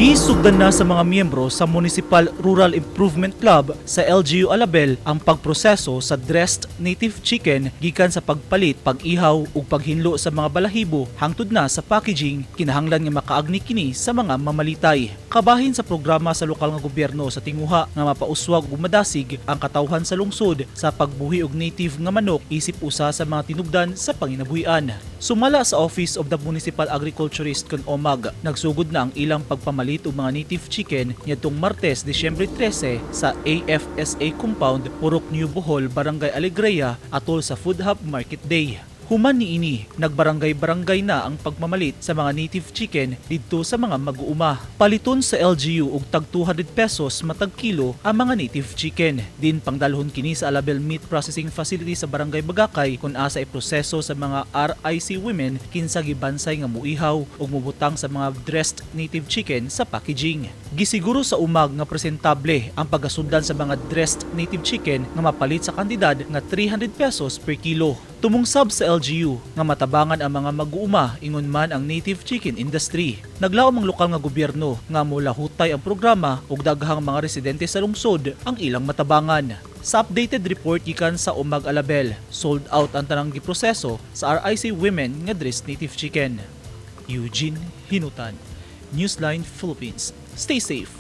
Gisugdan na sa mga miyembro sa Municipal Rural Improvement Club sa LGU Alabel ang pagproseso sa dressed native chicken gikan sa pagpalit, pag-ihaw ug paghinlo sa mga balahibo hangtod na sa packaging kinahanglan nga makaagni kini sa mga mamalitay. Kabahin sa programa sa lokal nga gobyerno sa tinguha nga mapauswag ug madasig ang katawhan sa lungsod sa pagbuhi og native nga manok isip usa sa mga tinubdan sa panginabuhian. Sumala sa Office of the Municipal Agriculturist kon OMAG, nagsugod na ang ilang pagpamalit og mga native chicken niadtong Martes, Disyembre 13 sa AFSA Compound, Purok New Bohol, Barangay Alegria atol sa Food Hub Market Day. Human niini, nagbarangay-barangay na ang pagmamalit sa mga native chicken didto sa mga mag-uuma. Paliton sa LGU og tag 200 pesos matag kilo ang mga native chicken. Din pangdalhon kini sa Alabel Meat Processing Facility sa Barangay Bagakay kung asa iproseso sa mga RIC women kinsa gibansay nga muihaw ug mubutang sa mga dressed native chicken sa packaging. Gisiguro sa umag nga presentable ang pagasundan sa mga dressed native chicken nga mapalit sa kantidad nga 300 pesos per kilo. Tumungsab sa LGU nga matabangan ang mga mag-uuma ingon man ang native chicken industry. Naglaom ang lokal nga gobyerno nga molahutay ang programa ug daghang mga residente sa lungsod ang ilang matabangan. Sa updated report gikan sa Umag Alabel, sold out ang tanang giproseso sa RIC women nga dressed native chicken. Eugene Hinutan, Newsline Philippines. Stay safe.